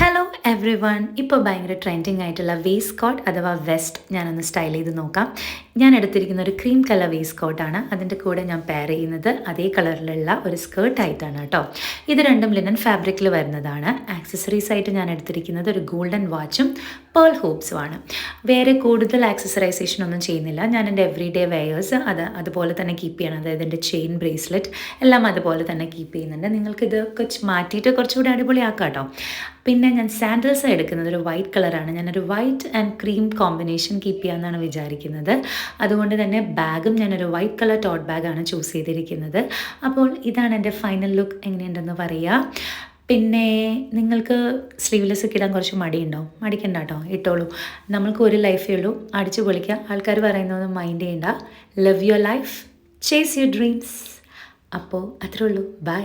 Hello every one. ഇപ്പോൾ ഭയങ്കര trending ആയിട്ടുള്ള വേസ്റ്റ് കോട്ട് അഥവാ വെസ്റ്റ് ഞാനൊന്ന് സ്റ്റൈൽ ചെയ്ത് നോക്കാം. ഞാൻ എടുത്തിരിക്കുന്ന ഒരു ക്രീം കളർ വേസ്റ്റ് കോട്ടാണ്. അതിൻ്റെ കൂടെ ഞാൻ പെയർ ചെയ്യുന്നത് അതേ കളറിലുള്ള ഒരു സ്കേർട്ടായിട്ടാണ് കേട്ടോ. ഇത് രണ്ടും ലിനൻ ഫാബ്രിക്കിൽ വരുന്നതാണ്. ആക്സസറീസ് ആയിട്ട് ഞാൻ എടുത്തിരിക്കുന്നത് ഒരു ഗോൾഡൻ വാച്ചും പേൾ ഹൂപ്സും ആണ്. വേറെ കൂടുതൽ ആക്സസറൈസേഷൻ ഒന്നും ചെയ്യുന്നില്ല. ഞാൻ എൻ്റെ എവറി ഡേ വെയേഴ്സ് അതുപോലെ തന്നെ കീപ്പ് ചെയ്യണം. അതായത് എൻ്റെ ചെയിൻ ബ്രേസ്ലെറ്റ് എല്ലാം അതുപോലെ തന്നെ കീപ്പ് ചെയ്യുന്നുണ്ട്. നിങ്ങൾക്ക് ഇതൊക്കെ മാറ്റിയിട്ട് കുറച്ചുകൂടി അടിപൊളിയാക്കാം കേട്ടോ. പിന്നെ ഞാൻ സാൻഡൽസ് എടുക്കുന്നത് ഒരു വൈറ്റ് കളറാണ്. ഞാനൊരു white and cream combination keep ചെയ്യാമെന്നാണ് വിചാരിക്കുന്നത്. അതുകൊണ്ട് തന്നെ ബാഗും ഞാനൊരു വൈറ്റ് കളർ ടോട്ട് ബാഗാണ് ചൂസ് ചെയ്തിരിക്കുന്നത്. അപ്പോൾ ഇതാണ് എൻ്റെ ഫൈനൽ ലുക്ക്. എങ്ങനെയുണ്ടെന്ന് പറയുക. പിന്നെ നിങ്ങൾക്ക് സ്ലീവ്ലെസ് ഒക്കെ ഇടാൻ കുറച്ച് മടിയുണ്ടോ? മടിക്കണ്ട കേട്ടോ, ഇട്ടോളൂ. നമ്മൾക്ക് ഒരു ലൈഫേ ഉള്ളൂ, അടിച്ചു പൊളിക്കുക. ആൾക്കാർ പറയുന്നതൊന്നും മൈൻഡ് ചെയ്യണ്ട. Love your life, chase your dreams. അപ്പോൾ അത്രേ ഉള്ളൂ. ബൈ.